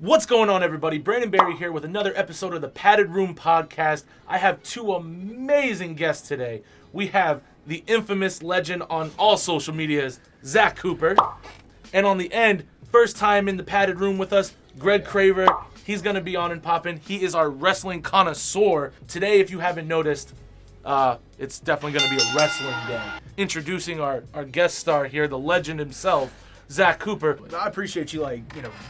What's going on, everybody? Brandon Barry here with another episode of the Padded Room Podcast. I have two amazing guests today. We have the infamous legend on all social medias, Zach Cooper. And on the end, first time in the Padded Room with us, Greg Craver. He's going to be on and popping. He is our wrestling connoisseur. Today, if you haven't noticed, it's definitely going to be a wrestling day. Introducing our guest star here, the legend himself, Zach Cooper. I appreciate you,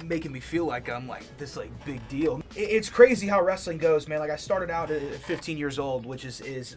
making me feel like I'm, this, big deal. It's crazy how wrestling goes, man. I started out at 15 years old, which is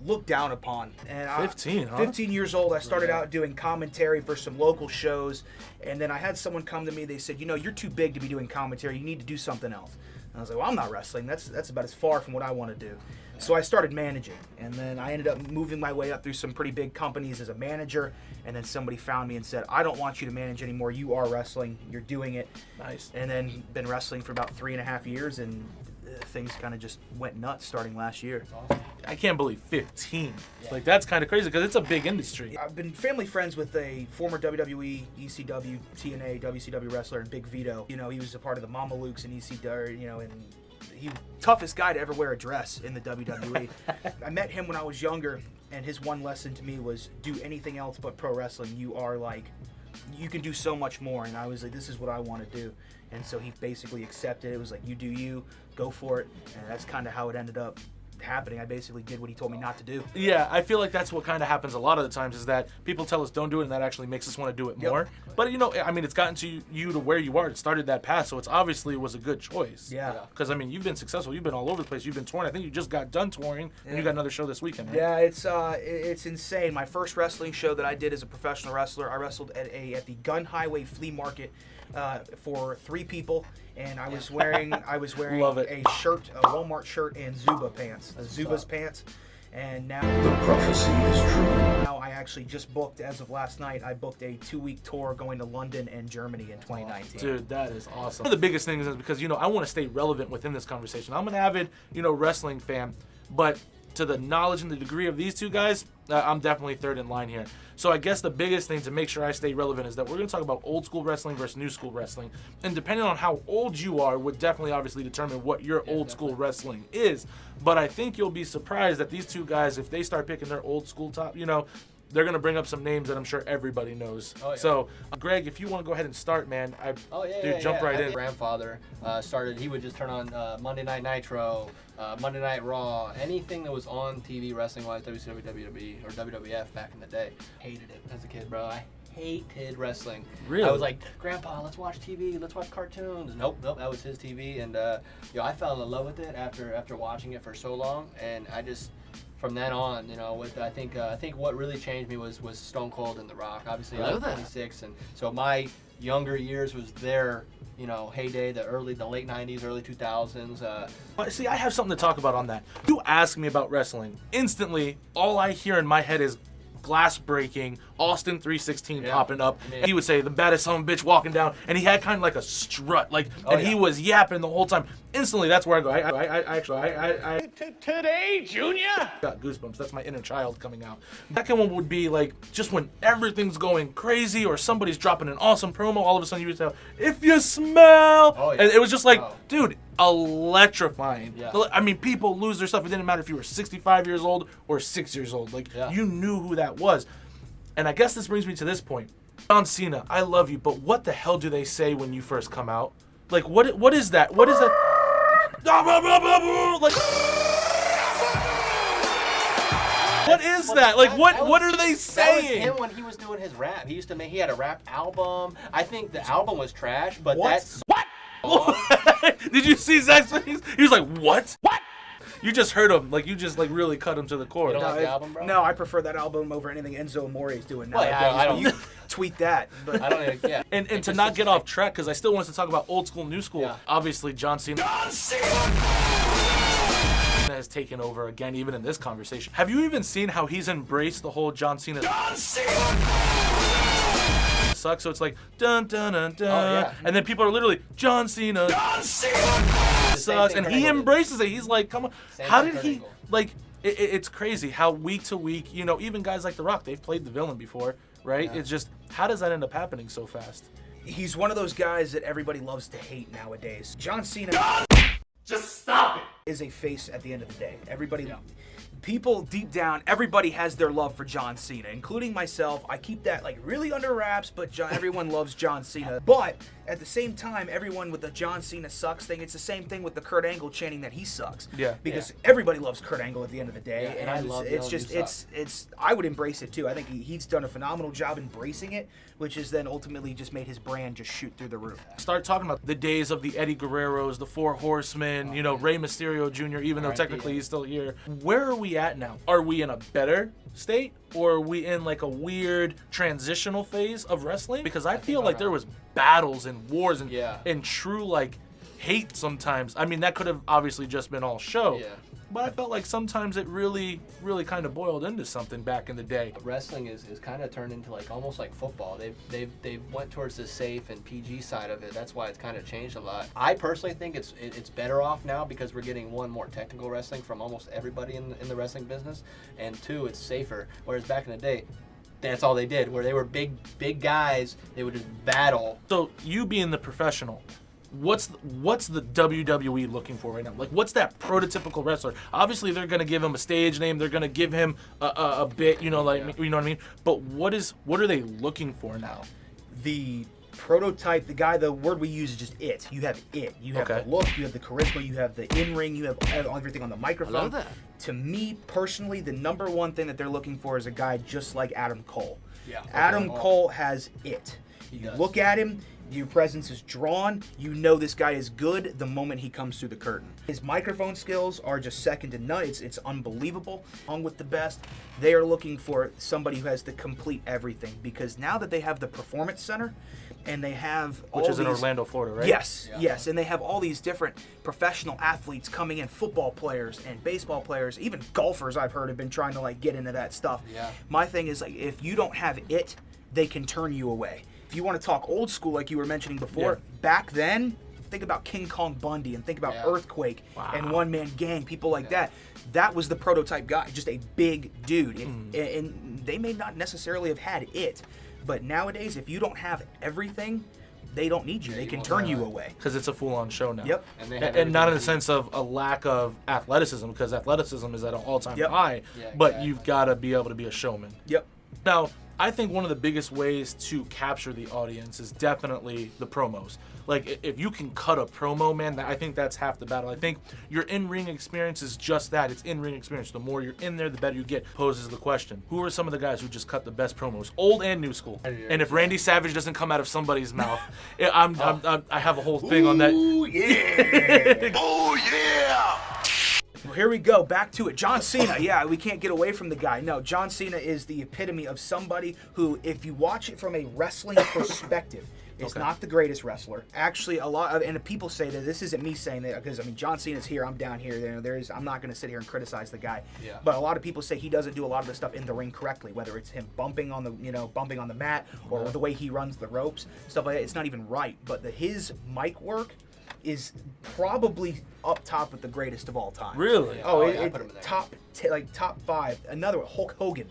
looked down upon. And 15, huh? 15 years old, I started out doing commentary for some local shows, and then I had someone come to me. They said, you're too big to be doing commentary. You need to do something else. And I was like, well, I'm not wrestling. That's about as far from what I want to do. So I started managing, and then I ended up moving my way up through some pretty big companies as a manager, and then somebody found me and said, I don't want you to manage anymore. You are wrestling. You're doing it. Nice. And then been wrestling for about 3.5 years, and things kind of just went nuts starting last year. Awesome. I can't believe 15. Yeah. That's kind of crazy because it's a big industry. I've been family friends with a former WWE, ECW, TNA, WCW wrestler, and Big Vito. He was a part of the Mama Lukes and ECW, and he toughest guy to ever wear a dress in the WWE. I met him when I was younger, and his one lesson to me was do anything else but pro wrestling. You can do so much more. And I was like, this is what I want to do. And so he basically accepted it. It was like, you do you, go for it. And that's kind of how it ended up happening. I basically did what he told me not to do. Yeah, I feel like that's what kind of happens a lot of the times is that people tell us don't do it, and that actually makes us want to do it more. But it's gotten to you to where you are. It started that path, so it's obviously was a good choice. Yeah. Because you've been successful. You've been all over the place. You've been touring. I think you just got done touring, and you got another show this weekend. Right? Yeah, it's insane. My first wrestling show that I did as a professional wrestler, I wrestled at the Gun Highway Flea Market for 3 people. And I was wearing a shirt, a Walmart shirt, and Zuba's pants. And now the prophecy is true. Now I actually just booked, as of last night, I booked a 2-week tour going to London and Germany in 2019. Dude, that is awesome. One of the biggest things is because I want to stay relevant within this conversation. I'm an avid wrestling fan, but to the knowledge and the degree of these two guys, I'm definitely third in line here. So I guess the biggest thing to make sure I stay relevant is that we're going to talk about old school wrestling versus new school wrestling. And depending on how old you are would definitely obviously determine what your old school wrestling is. But I think you'll be surprised that these two guys, if they start picking their old school top, they're going to bring up some names that I'm sure everybody knows. Oh, yeah. So, Greg, if you want to go ahead and start, man. Jump right in. My grandfather started, he would just turn on Monday Night Nitro, Monday Night Raw, anything that was on TV wrestling-wise, WCW, WWE, or WWF back in the day. Hated it as a kid, bro. I hated wrestling. Really? I was like, Grandpa, let's watch TV, let's watch cartoons. Nope, that was his TV. And I fell in love with it after watching it for so long, and I just... From then on, I think what really changed me was Stone Cold and The Rock. Obviously, I was 26, and so my younger years was their, heyday, the late 90s, early 2000s. See, I have something to talk about on that. You ask me about wrestling, instantly, all I hear in my head is glass breaking, Austin 316 popping up. He would say, the baddest son of a bitch walking down, and he had kind of like a strut, he was yapping the whole time. Instantly, that's where I go. I Today, Junior? Got goosebumps. That's my inner child coming out. The second one would be just when everything's going crazy or somebody's dropping an awesome promo, all of a sudden you would say, if you smell. Oh, yeah. And it was just dude, electrifying. Yeah. People lose their stuff. It didn't matter if you were 65 years old or 6 years old. You knew who that was. And I guess this brings me to this point. John Cena, I love you, but what the hell do they say when you first come out? What is that? What is that? What is that? What are they saying? That was him when he was doing his rap. He had a rap album. I think the album was trash, but that's... What? Did you see Zach's face? He was like, what? What? You just heard him. You just really cut him to the core. You don't like the album, bro? No, I prefer that album over anything Enzo Amore is doing now. Well, yeah, I don't... You tweet that. But. I don't even... Yeah. And to not get off track, because I still want us to talk about old school, new school. Yeah. Obviously, John Cena has taken over again, even in this conversation. Have you even seen how he's embraced the whole John Cena? Sucks. So it's dun dun dun dun, and then people are literally John Cena. Sucks, and he embraces it. He's like, come on. How did he it's crazy how week to week, even guys like The Rock, they've played the villain before, right? Yeah. It's just, how does that end up happening so fast? He's one of those guys that everybody loves to hate nowadays. John Cena Just stop it. is a face at the end of the day. People deep down, everybody has their love for John Cena, including myself. I keep that like really under wraps, but everyone loves John Cena. But at the same time, everyone with the John Cena sucks thing, it's the same thing with the Kurt Angle chanting that he sucks. Yeah. Because everybody loves Kurt Angle at the end of the day. Yeah, and I love it's just it's I would embrace it too. I think he's done a phenomenal job embracing it, which is then ultimately just made his brand just shoot through the roof. Start talking about the days of the Eddie Guerreros, the Four Horsemen, you know, Rey Mysterio Jr., even though technically he's still here. Where are we at now? Are we in a better state, or are we in like a weird transitional phase of wrestling? Because I feel like there was battles and wars and true like hate sometimes. I mean, that could have obviously just been all show. Yeah. But I felt like sometimes it really kind of boiled into something back in the day. Wrestling is kind of turned into like almost like football. They've went towards the safe and PG side of it. That's why it's kind of changed a lot. I personally think it's better off now because we're getting one, more technical wrestling from almost everybody in the wrestling business, and two, it's safer. Whereas back in the day, that's all they did. Where they were big guys, they would just battle. So you being the professional, what's the WWE looking for right now? Like, what's that prototypical wrestler? Obviously, they're gonna give him a stage name. They're gonna give him a bit, you know, like you know what I mean. But what are they looking for now? The prototype, the word we use is just it. You have it. You have the look, you have the charisma, you have the in-ring, you have everything on the microphone. I love that. To me, personally, the number one thing that they're looking for is a guy just like Adam Cole. Yeah. Adam Cole has it. You look at him, your presence is drawn. You know this guy is good the moment he comes through the curtain. His microphone skills are just second to none. It's unbelievable. Along with the best, they are looking for somebody who has the complete everything, because now that they have the Performance Center, and they have Which is in Orlando, Florida, right? Yes, and they have all these different professional athletes coming in, football players and baseball players, even golfers I've heard have been trying to like get into that stuff. Yeah. My thing is, like, if you don't have it, they can turn you away. If you want to talk old school, like you were mentioning before, back then, think about King Kong Bundy and think about Earthquake and One Man Gang, people like that. That was the prototype guy, just a big dude. And they may not necessarily have had it, but nowadays, if you don't have everything, they don't need you. They can turn you away. Because it's a full-on show now. Yep. And not in the sense of a lack of athleticism, because athleticism is at an all-time high, but you've got to be able to be a showman. Yep. Now, I think one of the biggest ways to capture the audience is definitely the promos. Like, if you can cut a promo, man, I think that's half the battle. I think your in-ring experience is just that. It's in-ring experience. The more you're in there, the better you get. Poses the question, who are some of the guys who just cut the best promos, old and new school? And if Randy Savage doesn't come out of somebody's mouth, I have a whole thing on that. Ooh, yeah. Oh, yeah. Well, here we go, back to it. John Cena, we can't get away from the guy. No, John Cena is the epitome of somebody who, if you watch it from a wrestling perspective, is not the greatest wrestler. Actually, and people say that, this isn't me saying that, because I mean, John Cena's here, I'm down here. I'm not going to sit here and criticize the guy. Yeah. But a lot of people say he doesn't do a lot of the stuff in the ring correctly, whether it's him bumping on the mat, or the way he runs the ropes, stuff like that. It's not even right. But his mic work is probably up top with the greatest of all time. Really? I put him in there. Top 5. Another one, Hulk Hogan.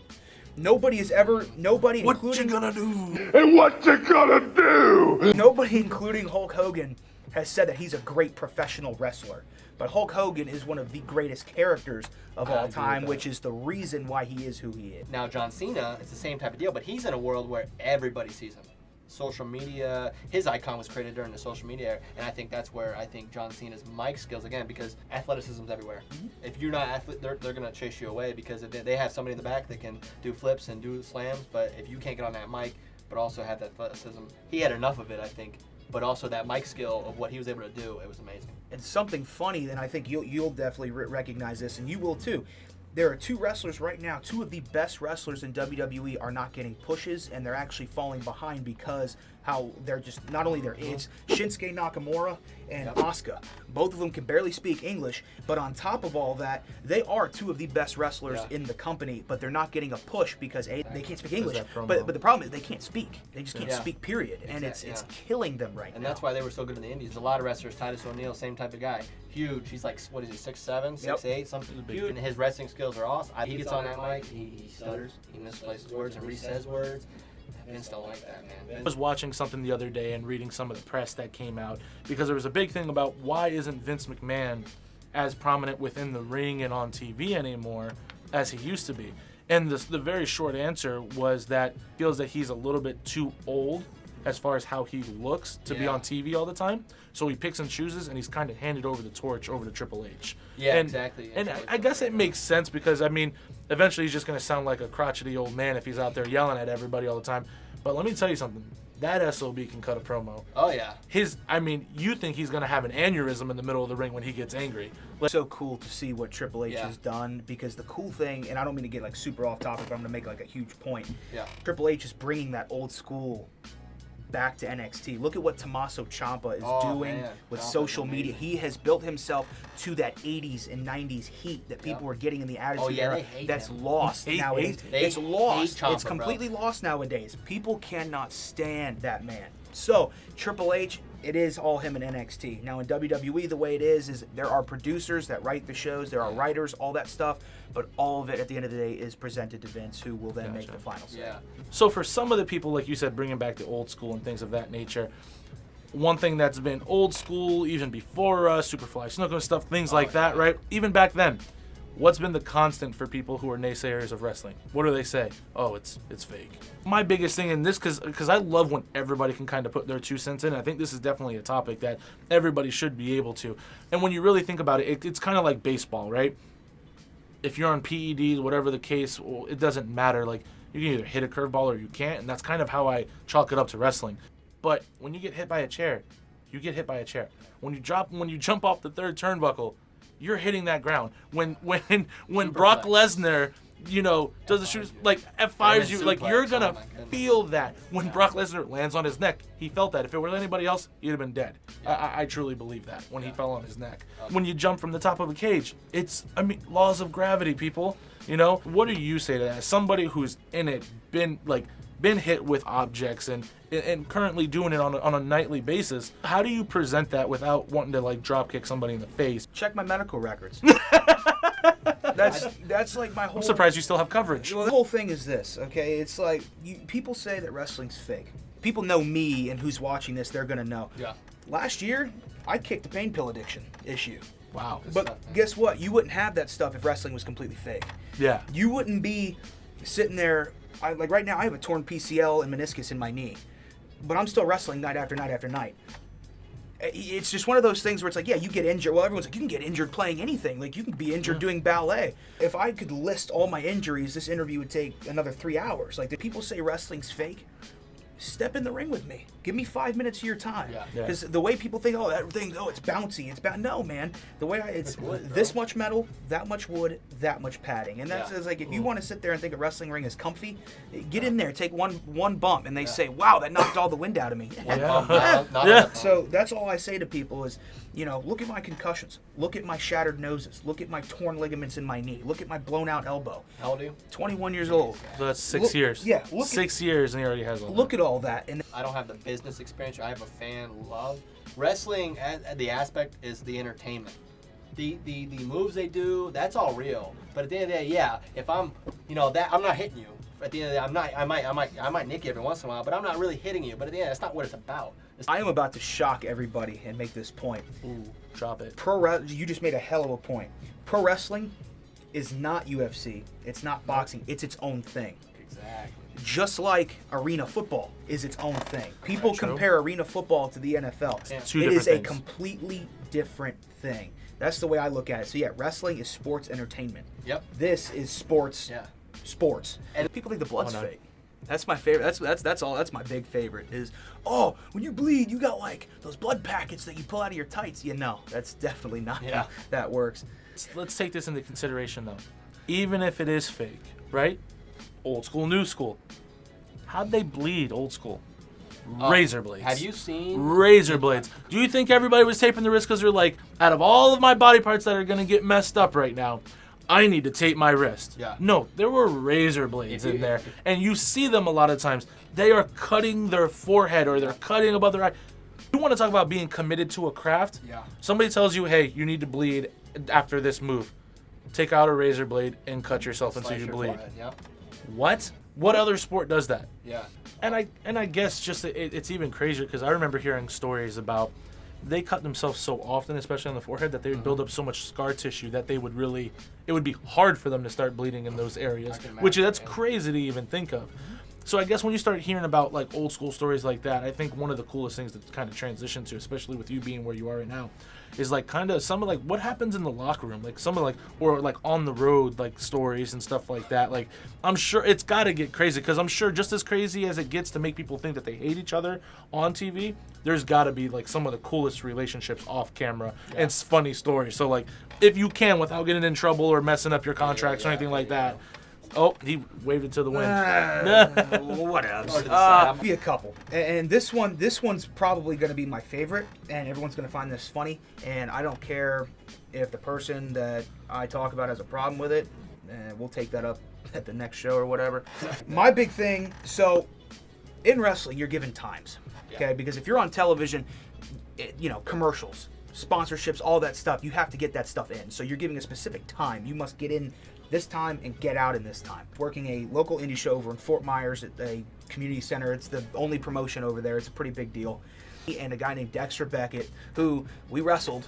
Nobody, including What you gonna do? And what you gonna do? Nobody, including Hulk Hogan, has said that he's a great professional wrestler. But Hulk Hogan is one of the greatest characters of all time, which is the reason why he is who he is. Now, John Cena, it's the same type of deal, but he's in a world where everybody sees him. Social media, his icon was created during the social media era, and I think that's where I think John Cena's mic skills, again, because athleticism's everywhere. If you're not athlete, they're going to chase you away, because they have somebody in the back that can do flips and do slams, but if you can't get on that mic, but also have that athleticism, he had enough of it, I think, but also that mic skill of what he was able to do, it was amazing. And something funny, and I think you'll definitely recognize this, and you will too. There are two wrestlers right now, two of the best wrestlers in WWE are not getting pushes, and they're actually falling behind because how they're just, not only it's Shinsuke Nakamura and Asuka. Both of them can barely speak English, but on top of all that, they are two of the best wrestlers in the company, but they're not getting a push because they can't speak English. But the problem is they can't speak. They just can't speak, period. And it's killing them right now. And that's why they were so good in the Indies. A lot of wrestlers, Titus O'Neil, same type of guy. Huge. He's like, what is he, 6'7", 6'8", something huge. And his wrestling skills are awesome. He gets on that mic, he stutters, he misplaces words and re-says words. Vince don't like that, man. I was watching something the other day and reading some of the press that came out because there was a big thing about why isn't Vince McMahon as prominent within the ring and on TV anymore as he used to be. And the very short answer was that he feels that he's a little bit too old as far as how he looks to be on TV all the time. So he picks and chooses, and he's kind of handed over the torch over to Triple H. Yeah, and, exactly. And I guess it makes sense because, I mean, eventually he's just going to sound like a crotchety old man if he's out there yelling at everybody all the time. But let me tell you something. That SOB can cut a promo. Oh, yeah. You think he's going to have an aneurysm in the middle of the ring when he gets angry. It's so cool to see what Triple H Yeah. has done, because the cool thing, and I don't mean to get like super off topic, but I'm going to make like a huge point. Yeah. Triple H is bringing that old school back to NXT. Look at what Tommaso Ciampa is doing with Ciampa's social media. amazing. He has built himself to that 80s and 90s heat that people were getting in the Attitude Era. they hate That's him. lost They nowadays. hate him. It's They lost. hate It's Ciampa, completely lost nowadays. People cannot stand that man. So Triple H, it is all him in NXT. Now in WWE, the way it is there are producers that write the shows, there are writers, all that stuff, but all of it at the end of the day is presented to Vince, who will then make the final say. Yeah. So for some of the people, like you said, bringing back the old school and things of that nature, one thing that's been old school even before Superfly Snuka and stuff, things like that, right? Even back then, what's been the constant for people who are naysayers of wrestling? What do they say? Oh, it's fake. My biggest thing in this, because I love when everybody can kind of put their 2 cents in. I think this is definitely a topic that everybody should be able to. And when you really think about it, it's kind of like baseball, right? If you're on PEDs, whatever the case, well, it doesn't matter. Like, you can either hit a curveball or you can't, and that's kind of how I chalk it up to wrestling. But when you get hit by a chair, you get hit by a chair. When you jump off the third turnbuckle, you're hitting that ground. When Brock Lesnar, does the shoot, like F5s you, like you're gonna feel that. When Brock Lesnar lands on his neck, he felt that. If it were anybody else, he'd have been dead. I truly believe that when he fell on his neck. When you jump from the top of a cage, laws of gravity, people. What do you say to that? As somebody who's in it, been hit with objects and currently doing it on a nightly basis, how do you present that without wanting to like drop kick somebody in the face? Check my medical records. That's like my whole. I'm surprised you still have coverage. Well, the whole thing is this, okay? It's like people say that wrestling's fake. People know me, and who's watching this, they're gonna know. Yeah. Last year, I kicked the pain pill addiction issue. Wow. But guess what? You wouldn't have that stuff if wrestling was completely fake. Yeah. You wouldn't be sitting there. Like right now, I have a torn PCL and meniscus in my knee, but I'm still wrestling night after night after night. It's just one of those things where it's like, yeah, you get injured. Well, everyone's like, you can get injured playing anything. Like, you can be injured doing ballet. If I could list all my injuries, this interview would take another 3 hours. Like, the people say wrestling's fake. Step in the ring with me. Give me 5 minutes of your time. Yeah. Because the way people think, it's bouncy. No, man. The way it's wood, this much metal, that much wood, that much padding. And that's Yeah. it's like, if you want to sit there and think a wrestling ring is comfy, get in there, take one bump, and they say, wow, that knocked all the wind out of me. So that's all I say to people is, look at my concussions. Look at my shattered noses. Look at my torn ligaments in my knee. Look at my blown out elbow. How old are you? 21 years old. So that's 6 years. Yeah. 6 years and he already has all Look at all that. And I don't have the business experience. I have a fan love. Wrestling, the aspect is the entertainment. The moves they do, that's all real. But at the end of the day, yeah, if I'm, I'm not hitting you. At the end of the day, I might nick you every once in a while, but I'm not really hitting you. But at the end, that's not what it's about. I am about to shock everybody and make this point. Ooh, drop it. You just made a hell of a point. Pro wrestling is not UFC. It's not boxing. It's its own thing. Exactly. Just like arena football is its own thing. People True. compare arena football to the NFL. Yeah. Two It different is a things. completely different thing. That's the way I look at it. So yeah, wrestling is sports entertainment. Yep. This is sports. Yeah. Sports. And people think the blood's Oh, no. fake. That's my favorite. That's all. That's my big favorite. Is when you bleed, you got like those blood packets that you pull out of your tights. That's definitely not how that works. Let's take this into consideration though. Even if it is fake, right? Old school, new school. How'd they bleed old school? Razor blades. Have you seen Razor blades. Do you think everybody was taping the wrist because they're like, out of all of my body parts that are going to get messed up right now, I need to tape my wrist? Yeah. No, there were razor blades in there. And you see them a lot of times. They are cutting their forehead or they're cutting above their eye. You want to talk about being committed to a craft? Yeah. Somebody tells you, hey, you need to bleed after this move. Take out a razor blade and cut yourself until Slice you your bleed. forehead, yeah. What? What other sport does that? Yeah. And I guess just it's even crazier because I remember hearing stories about they cut themselves so often, especially on the forehead, that they would build up so much scar tissue that they would really, it would be hard for them to start bleeding in those areas, which that's crazy to even think of. So I guess when you start hearing about like old school stories like that, I think one of the coolest things to kind of transition to, especially with you being where you are right now, is like kind of some of like what happens in the locker room, like some of like, or like on the road, like stories and stuff like that. Like I'm sure it's got to get crazy because I'm sure just as crazy as it gets to make people think that they hate each other on TV, there's got to be like some of the coolest relationships off camera and funny stories. So like if you can, without getting in trouble or messing up your contracts or anything like that. Oh, he waved it to the wind. Whatever. Be a couple, and this one's probably going to be my favorite, and everyone's going to find this funny. And I don't care if the person that I talk about has a problem with it, and we'll take that up at the next show or whatever. My big thing. So, in wrestling, you're given times, okay? Because if you're on television, commercials, sponsorships, all that stuff, you have to get that stuff in. So you're giving a specific time. You must get in this time and get out in this time. Working a local indie show over in Fort Myers at a community center. It's the only promotion over there. It's a pretty big deal. And a guy named Dexter Beckett, who we wrestled,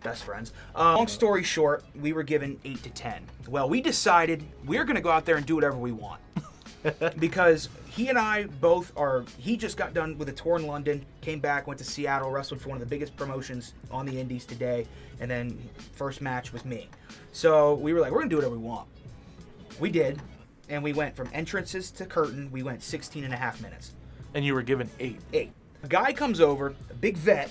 best friends. Long story short, we were given 8 to 10. Well, we decided we're going to go out there and do whatever we want. Because he and I both he just got done with a tour in London, came back, went to Seattle, wrestled for one of the biggest promotions on the indies today, and then first match was me. So we were like, we're going to do whatever we want. We did, and we went from entrances to curtain, we went 16 and a half minutes. And you were given 8. 8. A guy comes over, a big vet,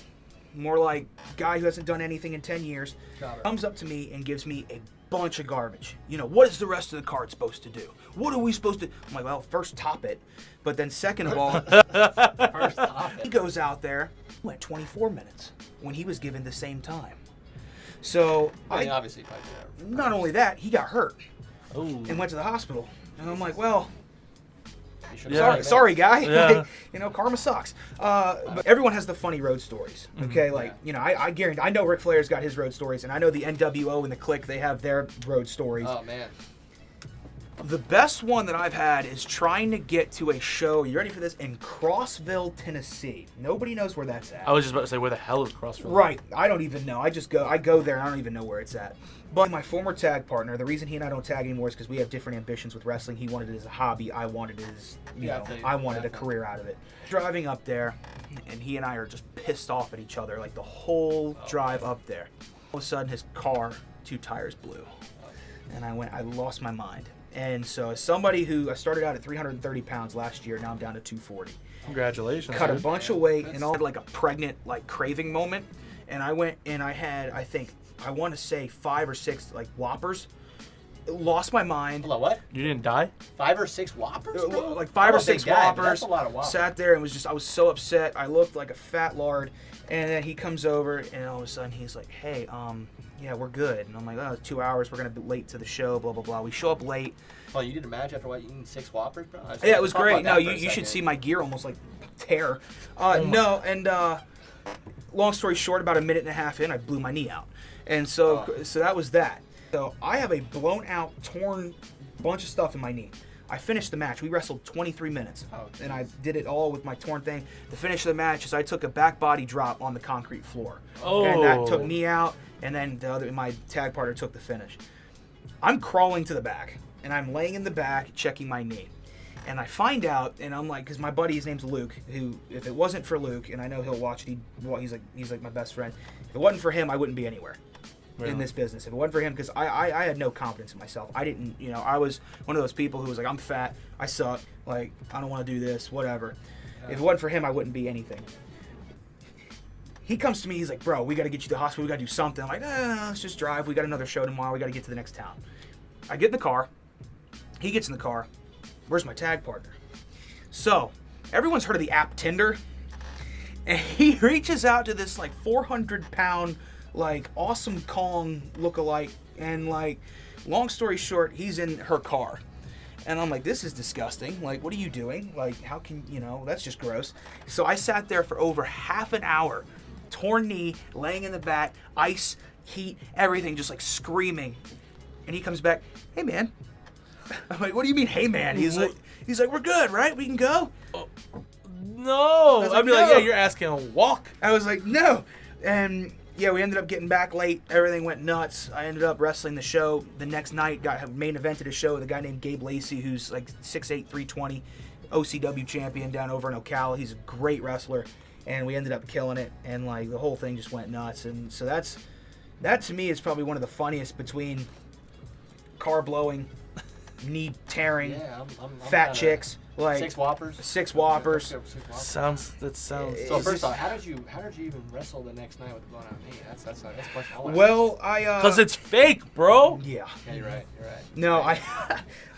more like guy who hasn't done anything in 10 years, comes up to me and gives me a bunch of garbage. What is the rest of the card supposed to do? What are we supposed to... I'm like, well, first top it. But then second of all, First top it. he goes out there, went 24 minutes when he was given the same time. So I mean, obviously, not only that, he got hurt Oh. and went to the hospital. And I'm like, well... Yeah. Sorry, guy. Yeah. Karma sucks. But everyone has the funny road stories. Okay, I guarantee. I know Ric Flair's got his road stories, and I know the NWO and the Clique, they have their road stories. Oh man. The best one that I've had is trying to get to a show. You ready for this? In Crossville, Tennessee. Nobody knows where that's at. I was just about to say, where the hell is Crossville? Right. I don't even know. I go there and I don't even know where it's at. But my former tag partner, the reason he and I don't tag anymore is because we have different ambitions with wrestling. He wanted it as a hobby. I wanted it as, I wanted a career out of it. Driving up there, and he and I are just pissed off at each other, like the whole drive up there. All of a sudden, his car, 2 tires blew. And I lost my mind. And so as somebody who, I started out at 330 pounds last year, now I'm down to 240. Congratulations. Cut a dude. bunch of weight and all, like a pregnant, craving moment. And I went and I had, I want to say 5 or 6, Whoppers. Lost my mind. Hold on, what? You didn't die? 5 or 6 Whoppers, bro? Like 5 or 6 guy, but Whoppers. That's a lot of Whoppers. Sat there and I was so upset. I looked like a fat lard. And then he comes over and all of a sudden he's like, hey, yeah, we're good. And I'm like, oh, 2 hours. We're going to be late to the show, blah, blah, blah. We show up late. Oh, you did a match after eating 6 Whoppers, bro? Yeah, it was great. No, you should should see my gear almost tear. No, and long story short, about a minute and a half in, I blew my knee out. And so that was that. So I have a blown out, torn bunch of stuff in my knee. I finished the match. We wrestled 23 minutes. And I did it all with my torn thing. The finish of the match is I took a back body drop on the concrete floor. And that took me out, and then my tag partner took the finish. I'm crawling to the back, and I'm laying in the back checking my knee. And I find out, and I'm like, because my buddy, his name's Luke, who, if it wasn't for Luke, and I know he'll watch it, he's like my best friend. If it wasn't for him, I wouldn't be anywhere in this business. If it wasn't for him, because I had no confidence in myself. I didn't, I was one of those people who was like, I'm fat, I suck, I don't want to do this, whatever. If it wasn't for him, I wouldn't be anything. He comes to me, he's like, bro, we got to get you to the hospital, we got to do something. I'm like, let's just drive, we got another show tomorrow, we got to get to the next town. I get in the car, he gets in the car, where's my tag partner? So, everyone's heard of the app Tinder, and he reaches out to this 400-pound, awesome Kong lookalike, and long story short, he's in her car. And I'm like, this is disgusting. What are you doing? How can, that's just gross. So I sat there for over half an hour, torn knee, laying in the back, ice, heat, everything, just screaming. And he comes back, hey man, I'm like, what do you mean, hey man? He's like, we're good, right? We can go. No. was I'd like, be like, no. yeah, you're asking to walk. I was like, no. And yeah, we ended up getting back late. Everything went nuts. I ended up wrestling the show the next night. Got main evented a show with a guy named Gabe Lacey, who's like 6'8", 320, OCW champion down over in Ocala. He's a great wrestler, and we ended up killing it. And like the whole thing just went nuts. And so that to me is probably one of the funniest between car blowing, knee tearing, Yeah, I'm fat kinda- chicks, like 6 Whoppers. 6 Whoppers. Sounds. So Is first this- off, how did you even wrestle the next night with the blown out knee? That's a question I want. Well, I Because it's fake, bro. yeah. Yeah, you're right. No, I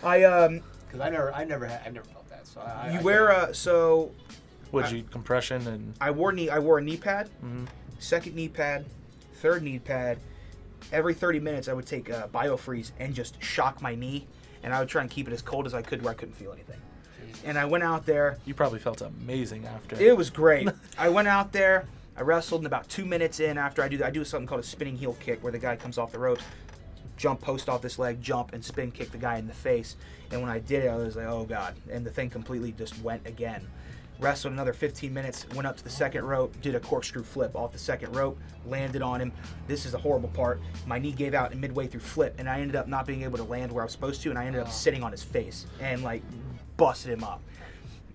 Because I've never felt that. So you wear so Would you compression and I wore a knee pad, Mhm. second knee pad, third knee pad. Every 30 minutes, I would take BioFreeze and just shock my knee, and I would try and keep it as cold as I could where I couldn't feel anything. And I went out there. you probably felt amazing after. It was great. I went out there. I wrestled, and about 2 minutes in, after I do something called a spinning heel kick, where the guy comes off the ropes, jump, post off this leg, jump, and spin kick the guy in the face. And when I did it, I was like, oh god! And the thing completely just went again. Wrestled another 15 minutes, went up to the second rope, did a corkscrew flip off the second rope, landed on him. This is the horrible part. My knee gave out midway through flip, and I ended up not being able to land where I was supposed to, and I ended up sitting on his face and like busted him up.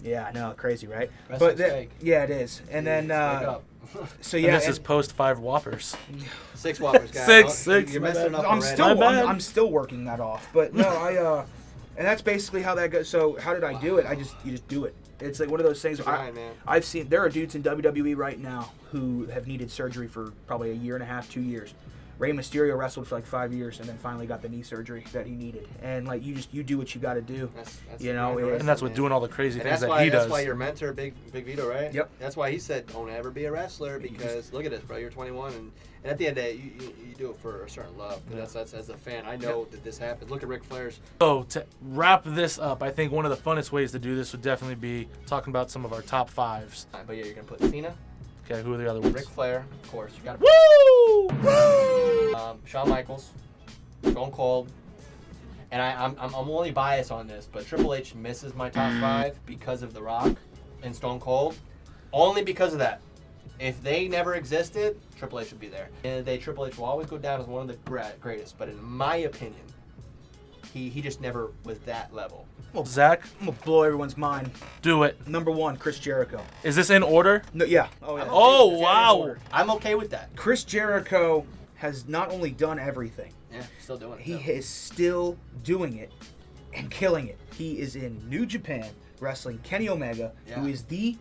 Yeah, I know, crazy, right? Wrestling's fake. Yeah, it is. And then Wake up. so And yeah, this is post 5 Whoppers. 6 Whoppers, guys. Six, You're my messing bad. up I'm already. still My bad. I'm still working that off. But no, and that's basically how that goes. So how did I do it? You just do it. It's like one of those things. Grind, man. I've seen there are dudes in WWE right now who have needed surgery for probably a year and a half, 2 years. Rey Mysterio wrestled for like 5 years and then finally got the knee surgery that he needed. And like you do what you got to do. That's You the know, grind of and And wrestling, that's what man. doing all the crazy And things that's that why he does. that's why your mentor, Big Vito, right? Yep. That's why he said, "Don't ever be a wrestler," because look at this, bro. You're 21, and at the end of the day, you do it for a certain love. Yeah. That's as a fan, I know that this happens. Look at Ric Flair's. So to wrap this up, I think one of the funnest ways to do this would definitely be talking about some of our top 5s. But yeah, you're gonna put Cena, Okay, who are the other ones? Ric Flair, of course. You got Woo! Shawn Michaels, Stone Cold, and I'm only biased on this, but Triple H misses my top 5 because of The Rock and Stone Cold, only because of that. If they never existed, Triple H would be there. And Triple H will always go down as one of the greatest, but in my opinion, he just never was that level. Zach, I'm gonna blow everyone's mind. do it. Number 1, Chris Jericho. Is this in order? No, yeah. Oh yeah. Oh, It's in wow. order. I'm okay with that. Chris Jericho has not only done everything, Yeah, still doing it. he too. is still doing it and killing it. He is in New Japan wrestling Kenny Omega, who Yeah. is the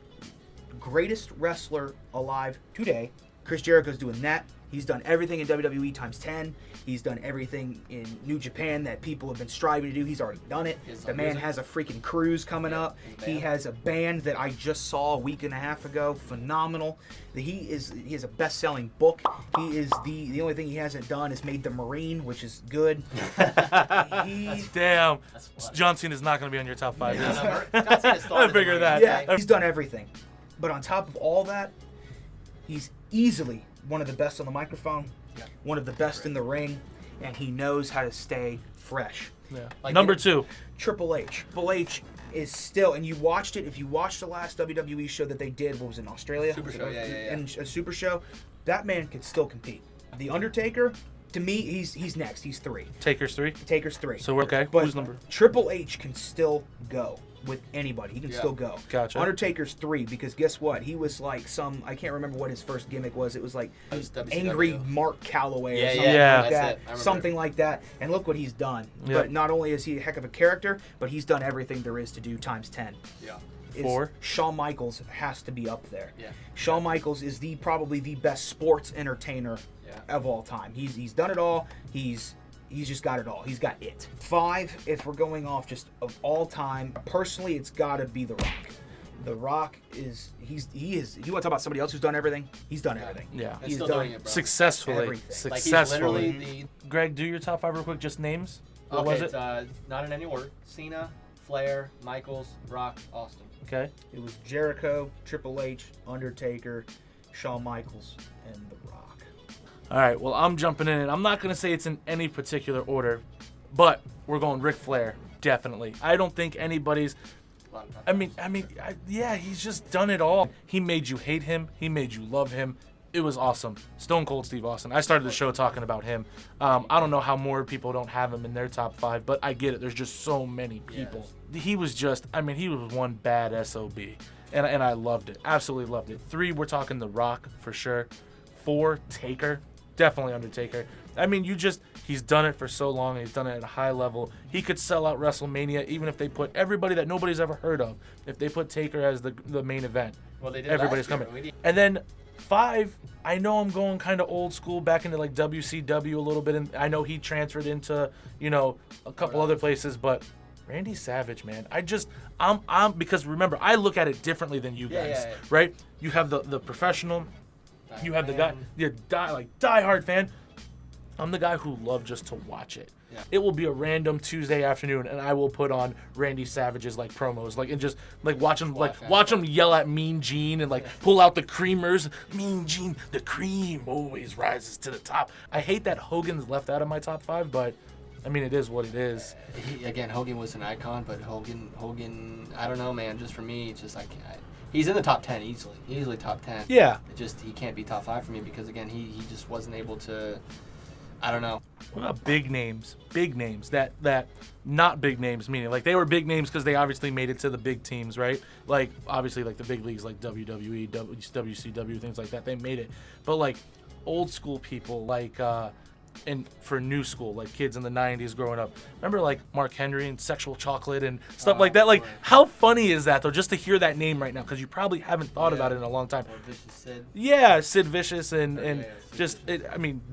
greatest wrestler alive today. Chris Jericho's doing that. He's done everything in WWE times 10. He's done everything in New Japan that people have been striving to do. He's already done it. He has The some man music. has a freaking cruise coming Yeah, up. his He band. has a band that I just saw a week and a half ago. Phenomenal. He has a best-selling book. He is the only thing he hasn't done is made the Marine, which is good. He, Damn. That's what- John Cena is not going to be on your top 5. Yeah, is he? no, John Cena started I figured the that. Marine, yeah, okay? he's done everything. But on top of all that, he's easily one of the best on the microphone, Yeah. one of the best in the ring, and he knows how to stay fresh. Yeah. Like, Number you- 2. Triple H. Triple H is still, and you watched it, if you watched the last WWE show that they did, what was it, in Australia? Super Was it show, like- yeah. And a super show, that man could still compete. The Undertaker, to me, he's next. He's 3. Taker's 3. Taker's 3. So we're okay. But Who's number? Triple H can still go with anybody. He can Yeah. still go. Gotcha. Undertaker's 3 because guess what? He was like I can't remember what his first gimmick was. It was like It was WCW. Angry Mark Calloway Yeah, or something yeah, like that's that. it. I remember. Something like that. And look what he's done. Yeah. But not only is he a heck of a character, but he's done everything there is to do times 10. Yeah. Is 4. Shawn Michaels has to be up there. Yeah. Shawn Michaels is probably the best sports entertainer Yeah. of all time. He's done it all. He's just got it all. He's got it. 5, if we're going off just of all time, personally, it's got to be The Rock. The Rock is he is. You want to talk about somebody else who's done everything? He's done everything. Yeah. And He's still done doing it, bro. Successfully. Everything. Like, he's Successfully. literally Greg, do your top 5 real quick. Just names. What okay, was it's, it? not in any order. Cena, Flair, Michaels, Rock, Austin. Okay. It was Jericho, Triple H, Undertaker, Shawn Michaels, and The Rock. All right. Well, I'm jumping in, and I'm not going to say it's in any particular order, but we're going Ric Flair. definitely. I don't think anybody's. Yeah, he's just done it all. He made you hate him. He made you love him. It was awesome. Stone Cold Steve Austin. I started the show talking about him. I don't know how more people don't have him in their top 5, but I get it. There's just so many people. He was just, he was one bad SOB. And I loved it. Absolutely loved it. 3, we're talking The Rock for sure. 4, Taker. Definitely Undertaker. He's done it for so long, and he's done it at a high level. He could sell out WrestleMania even if they put everybody that nobody's ever heard of. If they put Taker as the main event, well, they did everybody's coming. And then 5, I know I'm going kind of old school back into like WCW a little bit, and I know he transferred into a couple other places, but Randy Savage, man, I'm because remember, I look at it differently than you guys, right? You have the professional, you have the guy, diehard fan. I'm the guy who loved just to watch it. Yeah. It will be a random Tuesday afternoon, and I will put on Randy Savage's promos, and just watch him yell at Mean Gene and pull out the creamers. Mean Gene, the cream always rises to the top. I hate that Hogan's left out of my top 5, but it is what it is. Hogan was an icon, but Hogan, I don't know, man. Just for me, it's just he's in the top 10 easily top 10. Yeah. He can't be top 5 for me because he just wasn't able to. I don't know. What about big names? Big names that not big names, meaning they were big names because they obviously made it to the big teams, right? Obviously the big leagues like WWE, WCW, things like that. They made it, but old school people and for new school, kids in the 90s growing up. Remember Mark Henry and Sexual Chocolate and stuff like that? How funny is that, though, just to hear that name right now? Because you probably haven't thought about it in a long time. Or Vicious Sid. Yeah, Sid Vicious and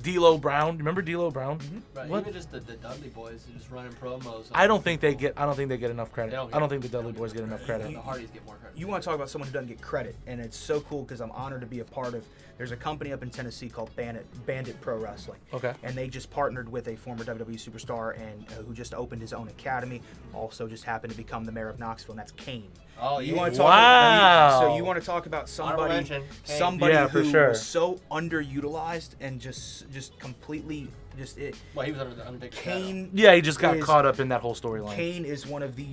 D'Lo Brown. Remember D'Lo Brown? Mm-hmm. Right. What? Even just the Dudley Boys who just running promos. I don't think they get enough credit. I don't think the Dudley Boys get enough credit. The Hardys get more credit. You want to talk about someone who doesn't get credit, and it's so cool because I'm honored to be a part of. There's a company up in Tennessee called Bandit Pro Wrestling. Okay. And they just partnered with a former WWE superstar and who just opened his own academy. Also, just happened to become the mayor of Knoxville, and that's Kane. Oh, yeah. You want to talk wow. So you want to talk about somebody who was so underutilized and just completely just it. Well, he was under the Kane. Yeah, he just got caught up in that whole storyline. Kane is one of the.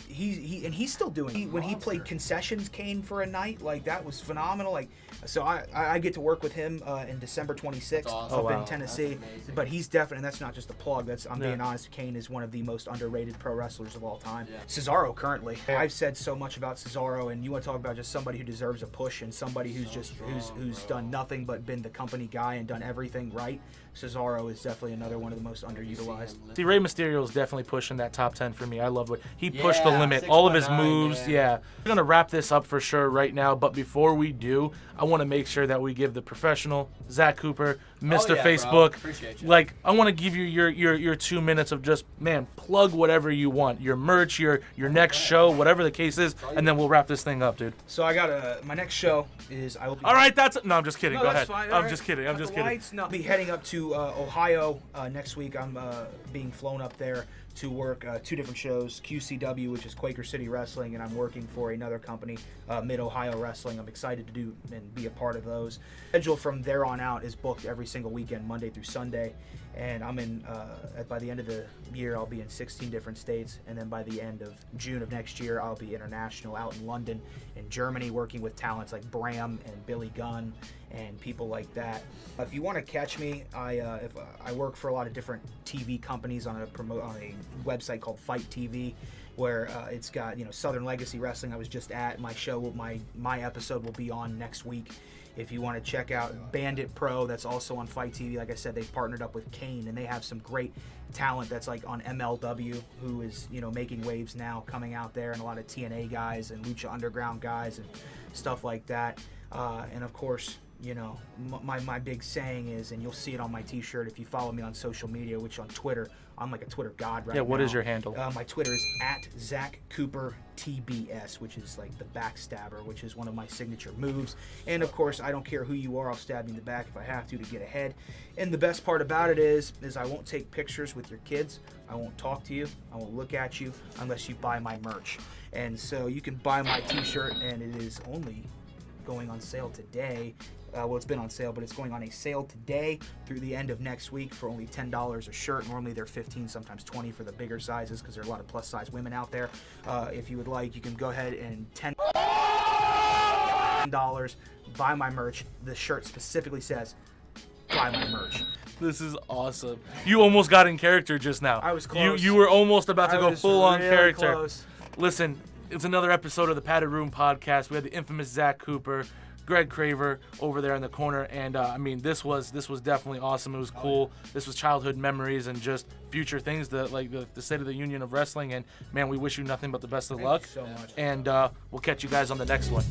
He's still doing it. When he played concessions Kane for a night, that was phenomenal. So I get to work with him in December 26th awesome. up in Tennessee. But he's definitely, and that's not just a plug. I'm being honest. Kane is one of the most underrated pro wrestlers of all time. Yeah. Cesaro currently. Yeah. I've said so much about Cesaro, and you want to talk about just somebody who deserves a push and somebody who's who's done nothing but been the company guy and done everything right. Cesaro is definitely another one of the most underutilized. See, Rey Mysterio is definitely pushing that top 10 for me. I love what he pushed the limit. All of his moves, yeah. We're going to wrap this up for sure right now, but before we do, I want to make sure that we give the professional, Zach Cooper, Mr. Facebook. Bro. Appreciate you. I want to give you your 2 minutes of just, plug whatever you want. Your merch, your next show, whatever the case is, and then we'll wrap this thing up, dude. So I got my next show is I will be. All right, no, I'm just kidding. Go ahead. Fine. I'm just kidding. I'll be heading up to Ohio next week. I'm being flown up there to work 2 different shows, QCW, which is Quaker City Wrestling, and I'm working for another company, Mid-Ohio Wrestling. I'm excited to do and be a part of those. Schedule from there on out is booked every single weekend, Monday through Sunday, and I'm in, by the end of the year, I'll be in 16 different states, and then by the end of June of next year, I'll be international out in London and Germany, working with talents like Bram and Billy Gunn and people like that. If you want to catch me, I work for a lot of different TV companies on a website called Fight TV, where it's got Southern Legacy Wrestling. I was just at my show. My episode will be on next week. If you want to check out Bandit Pro, that's also on Fight TV. Like I said, they've partnered up with Kane, and they have some great talent that's on MLW, who is making waves now, coming out there, and a lot of TNA guys and Lucha Underground guys and stuff like that. And of course, my big saying is, and you'll see it on my T-shirt if you follow me on social media, which on Twitter, I'm like a Twitter god right now. Yeah, what is your handle? My Twitter is @ZachCooperTBS, which is the backstabber, which is one of my signature moves. And of course, I don't care who you are, I'll stab you in the back if I have to get ahead. And the best part about it is I won't take pictures with your kids. I won't talk to you. I won't look at you unless you buy my merch. And so you can buy my T-shirt, and it is only going on sale today. Well, it's been on sale, but it's going on a sale today through the end of next week for only $10 a shirt. Normally they're $15, sometimes $20 for the bigger sizes because there are a lot of plus size women out there. If you would like, you can go ahead and $10, buy my merch. The shirt specifically says, buy my merch. This is awesome. You almost got in character just now. I was close. You were almost about to I go was full on really character. close. Listen, it's another episode of the Padded Room podcast. We had the infamous Zach Cooper, Greg Craver over there in the corner, and I mean, this was definitely awesome. It was cool. This was childhood memories and just future things, the state of the union of wrestling. And man, we wish you nothing but the best of luck. Thank you so much. And we'll catch you guys on the next one.